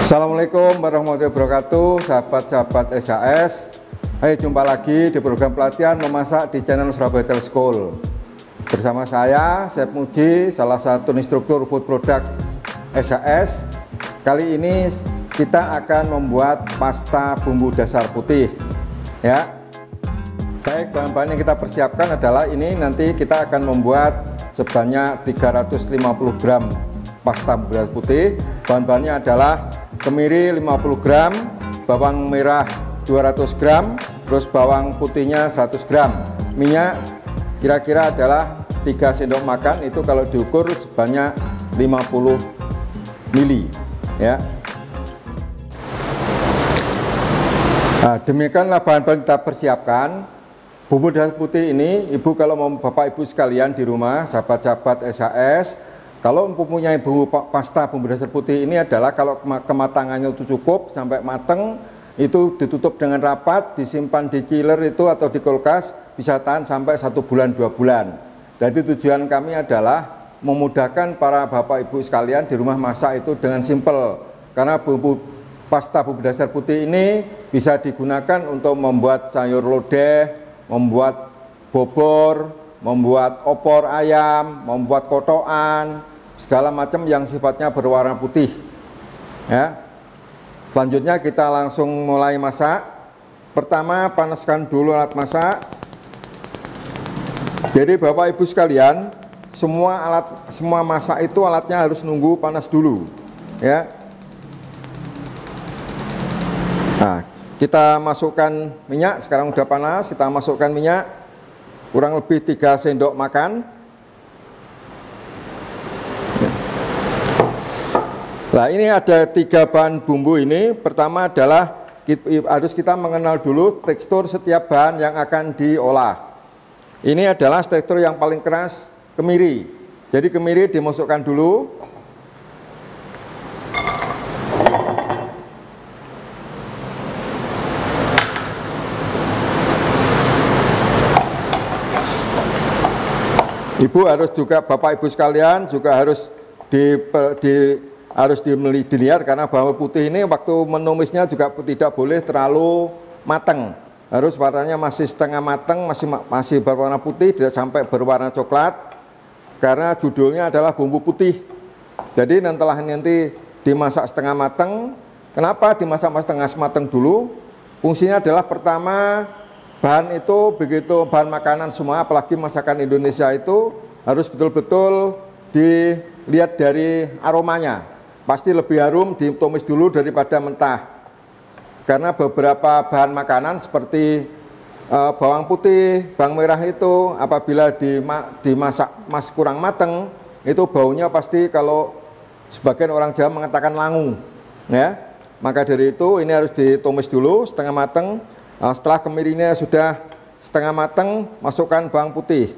Assalamualaikum warahmatullahi wabarakatuh, sahabat-sahabat SAS. Hai, jumpa lagi di program pelatihan memasak di channel Surabaya Hotel School. Bersama saya, Chef Muji, salah satu instruktur food product SAS. Kali ini kita akan membuat pasta bumbu dasar putih. Ya, baik, bahan-bahan yang kita persiapkan adalah ini. Nanti kita akan membuat sebanyak 350 gram pasta bumbu dasar putih. Bahan-bahannya adalah kemiri 50 gram, bawang merah 200 gram, terus bawang putihnya 100 gram, minyak kira-kira adalah 3 sendok makan, itu kalau diukur sebanyak 50 mili ya. Nah, demikianlah bahan-bahan kita persiapkan. Bumbu dasar putih ini, ibu kalau mau, bapak ibu sekalian di rumah, sahabat-sahabat SAS, kalau mempunyai pasta bumbu dasar putih ini adalah kalau kematangannya itu cukup sampai mateng, itu ditutup dengan rapat, disimpan di chiller itu atau di kulkas, bisa tahan sampai 1 bulan 2 bulan. Jadi tujuan kami adalah memudahkan para bapak ibu sekalian di rumah masak itu dengan simple. Karena pasta bumbu dasar putih ini bisa digunakan untuk membuat sayur lodeh, membuat bobor, membuat opor ayam, membuat kotokan, segala macam yang sifatnya berwarna putih ya. Selanjutnya kita langsung mulai masak. Pertama, panaskan dulu alat masak. Jadi bapak ibu sekalian, semua masak itu alatnya harus nunggu panas dulu ya. Nah, kita masukkan minyak. Sekarang udah panas, kita masukkan minyak kurang lebih 3 sendok makan. Nah, ini ada 3 bahan bumbu ini. Pertama adalah harus kita mengenal dulu tekstur setiap bahan yang akan diolah. Ini adalah tekstur yang paling keras, kemiri. Jadi kemiri dimasukkan dulu. Ibu harus juga, bapak ibu sekalian juga harus dilihat, karena bawang putih ini waktu menumisnya juga tidak boleh terlalu matang. Harus warnanya masih setengah matang, masih berwarna putih, tidak sampai berwarna coklat. Karena judulnya adalah bumbu putih. Jadi nanti dimasak setengah matang. Kenapa dimasak setengah matang dulu? Fungsinya adalah pertama, bahan itu begitu, bahan makanan semua, apalagi masakan Indonesia itu harus betul-betul dilihat dari aromanya. Pasti lebih harum ditumis dulu daripada mentah. Karena beberapa bahan makanan seperti bawang putih, bawang merah itu apabila dimasak kurang matang, itu baunya pasti, kalau sebagian orang Jawa mengatakan langu ya. Maka dari itu ini harus ditumis dulu setengah matang. Setelah kemirinya sudah setengah matang, masukkan bawang putih.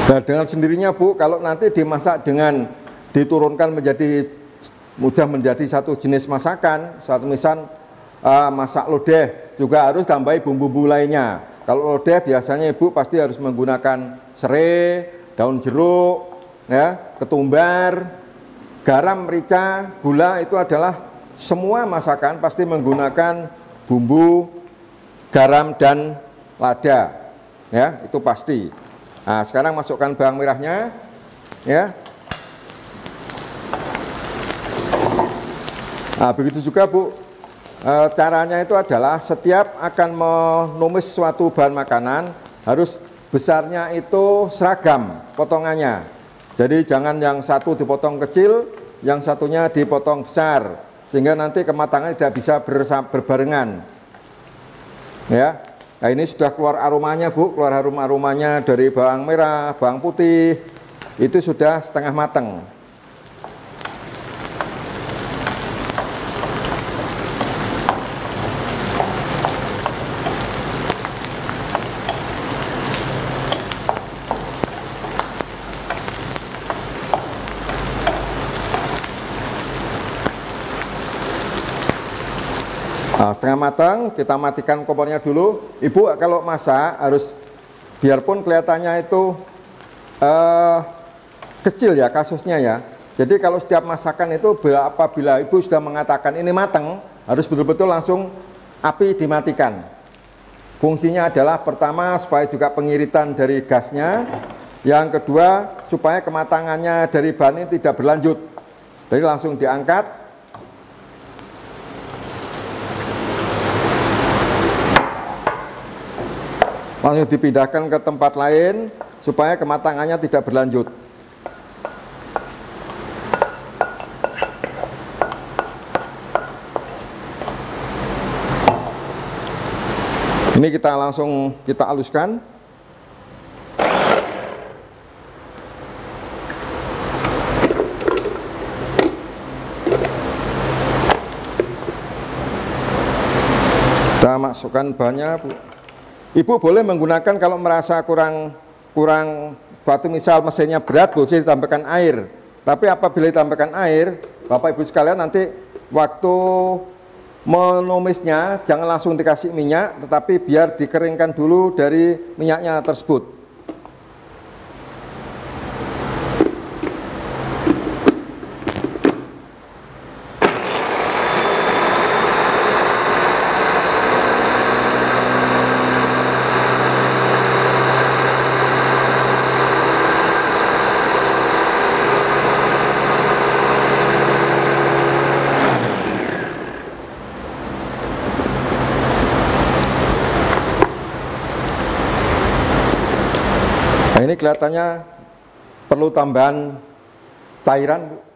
Nah, dengan sendirinya Bu, kalau nanti dimasak dengan diturunkan menjadi satu jenis masakan, suatu misal masak lodeh, juga harus tambahi bumbu-bumbu lainnya. Kalau lodeh biasanya Ibu pasti harus menggunakan serai, daun jeruk, ya, ketumbar, garam, merica, gula. Itu adalah semua masakan pasti menggunakan bumbu, garam dan lada, ya, itu pasti. Nah, sekarang masukkan bawang merahnya ya. Nah, begitu juga Bu, caranya itu adalah setiap akan menumis suatu bahan makanan harus besarnya itu seragam potongannya. Jadi jangan yang satu dipotong kecil, yang satunya dipotong besar, sehingga nanti kematangan tidak bisa berbarengan ya. Nah, ini sudah keluar aromanya Bu, keluar aromanya dari bawang merah, bawang putih, itu sudah setengah matang. Nah, setengah matang, kita matikan kompornya dulu. Ibu kalau masak harus, biarpun kelihatannya itu kecil ya kasusnya ya. Jadi kalau setiap masakan itu apabila ibu sudah mengatakan ini matang, harus betul-betul langsung api dimatikan. Fungsinya adalah pertama supaya juga pengiritan dari gasnya, yang kedua supaya kematangannya dari bahan ini tidak berlanjut. Jadi langsung diangkat. Langsung dipindahkan ke tempat lain supaya kematangannya tidak berlanjut. Ini kita langsung haluskan. Kita masukkan bahannya, Bu. Ibu boleh menggunakan kalau merasa kurang batu, misal mesinnya berat, boleh ditambahkan air. Tapi apabila ditambahkan air, Bapak Ibu sekalian, nanti waktu menumisnya jangan langsung dikasih minyak, tetapi biar dikeringkan dulu dari minyaknya tersebut. Nah, ini kelihatannya perlu tambahan cairan, Bu.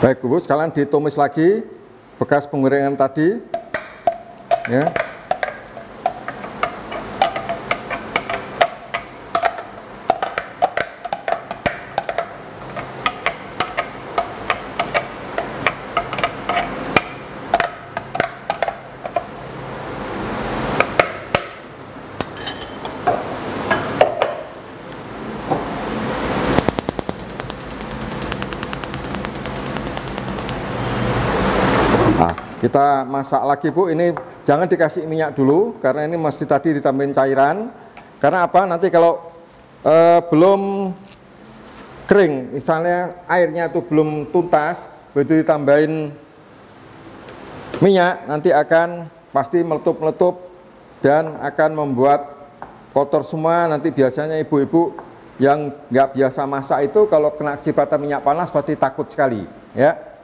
Baik, Bu, sekalian ditumis lagi bekas penggorengan tadi, ya. Kita masak lagi, Bu. Ini jangan dikasih minyak dulu karena ini mesti tadi ditambahin cairan. Karena apa? Nanti kalau belum kering, misalnya airnya itu belum tuntas, begitu ditambahin minyak, nanti akan pasti meletup-meletup dan akan membuat kotor semua. Nanti biasanya ibu-ibu yang nggak biasa masak itu kalau kena cipratan minyak panas pasti takut sekali, ya.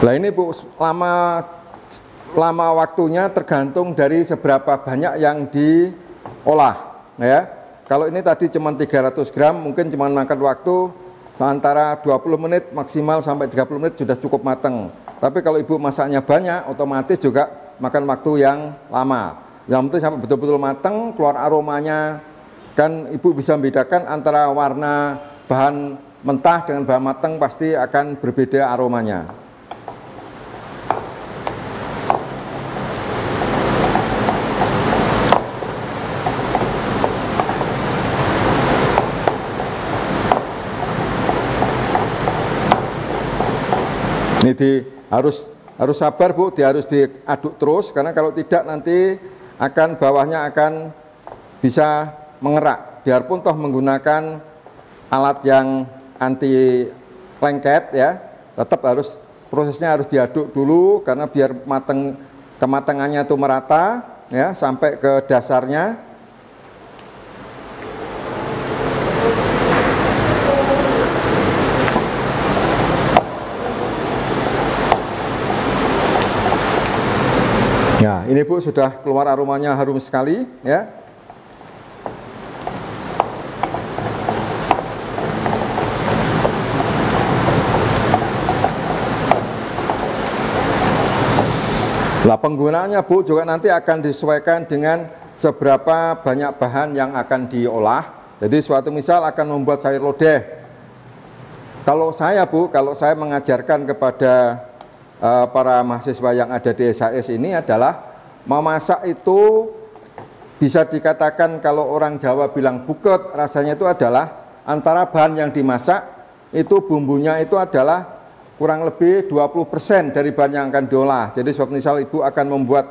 Nah ini Bu, lama waktunya tergantung dari seberapa banyak yang diolah, ya. Kalau ini tadi cuma 300 gram, mungkin cuma makan waktu antara 20 menit maksimal sampai 30 menit sudah cukup matang. Tapi kalau Ibu masaknya banyak, otomatis juga makan waktu yang lama. Yang penting sampai betul-betul matang, keluar aromanya, kan Ibu bisa membedakan antara warna bahan mentah dengan bahan matang, pasti akan berbeda aromanya. Ini harus sabar Bu, harus diaduk terus, karena kalau tidak nanti akan bawahnya akan bisa mengerak. Biarpun toh menggunakan alat yang anti lengket ya, tetap prosesnya harus diaduk dulu, karena biar kematangannya itu merata ya sampai ke dasarnya. Nah, ini Bu sudah keluar aromanya harum sekali ya. Nah, penggunaannya Bu juga nanti akan disesuaikan dengan seberapa banyak bahan yang akan diolah. Jadi suatu misal akan membuat sayur lodeh. Kalau saya Bu, kalau saya mengajarkan kepada para mahasiswa yang ada di SHS ini adalah memasak itu bisa dikatakan kalau orang Jawa bilang buket, rasanya itu adalah antara bahan yang dimasak itu bumbunya itu adalah kurang lebih 20% dari bahan yang akan diolah. Jadi suatu misal Ibu akan membuat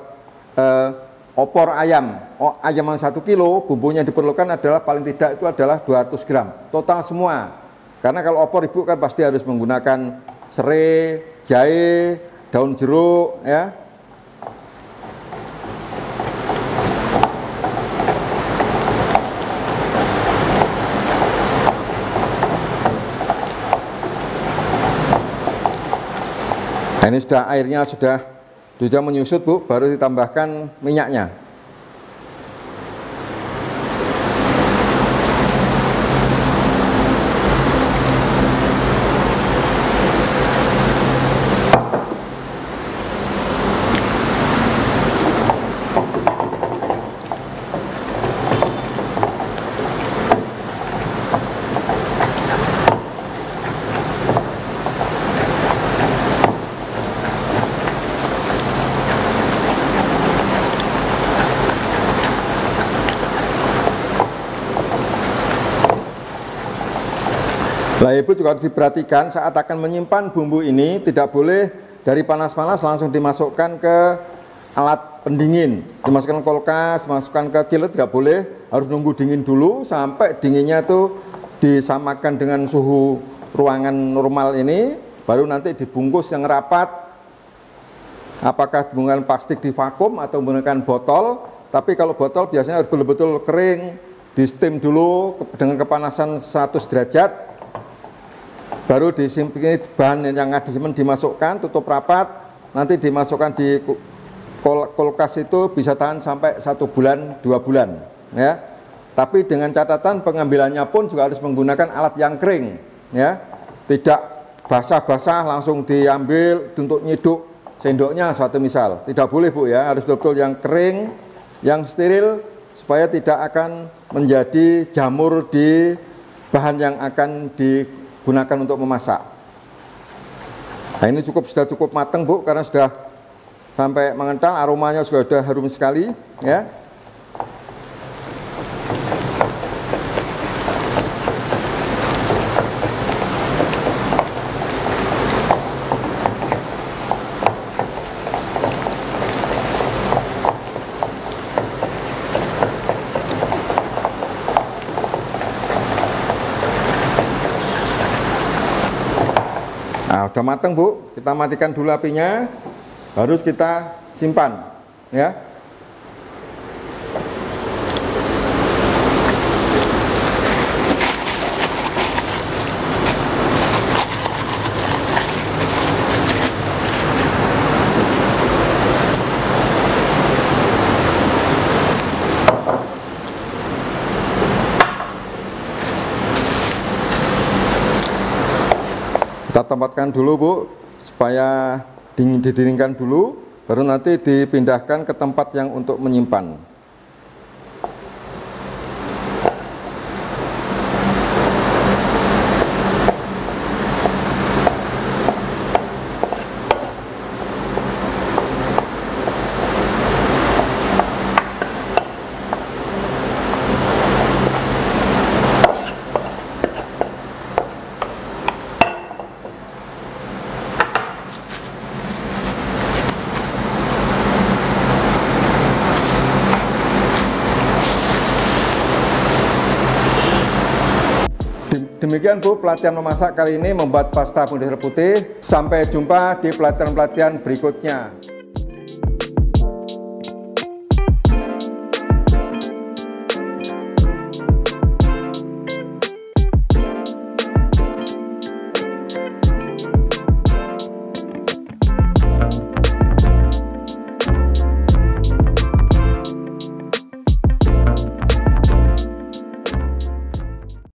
opor ayam, ayam yang 1 kilo, bumbunya diperlukan adalah paling tidak itu adalah 200 gram total semua. Karena kalau opor Ibu kan pasti harus menggunakan serai, jahe, daun jeruk ya. Nah, ini sudah airnya sudah menyusut Bu, baru ditambahkan minyaknya. Nah, Ibu juga harus diperhatikan saat akan menyimpan bumbu ini tidak boleh dari panas-panas langsung dimasukkan ke alat pendingin, dimasukkan ke kulkas, dimasukkan ke chiller, tidak boleh, harus nunggu dingin dulu sampai dinginnya itu disamakan dengan suhu ruangan normal ini, baru nanti dibungkus yang rapat, apakah menggunakan plastik di vakum atau menggunakan botol. Tapi kalau botol biasanya harus betul-betul kering, di steam dulu dengan kepanasan 100 derajat, baru disimpan bahan yang disimpan dimasukkan, tutup rapat, nanti dimasukkan di kulkas, itu bisa tahan sampai 1 bulan 2 bulan ya. Tapi dengan catatan pengambilannya pun juga harus menggunakan alat yang kering ya, tidak basah-basah langsung diambil untuk nyiduk sendoknya suatu misal, tidak boleh Bu ya, harus betul-betul yang kering, yang steril, supaya tidak akan menjadi jamur di bahan yang akan digunakan untuk memasak. Nah, ini sudah cukup matang Bu, karena sudah sampai mengental, aromanya sudah harum sekali ya. Nah, udah matang Bu, kita matikan dulu apinya, harus kita simpan ya. Kita tempatkan dulu Bu, supaya didinginkan dulu, baru nanti dipindahkan ke tempat yang untuk menyimpan. Demikian Bu, pelatihan memasak kali ini membuat pasta bunder putih. Sampai jumpa di pelatihan-pelatihan berikutnya.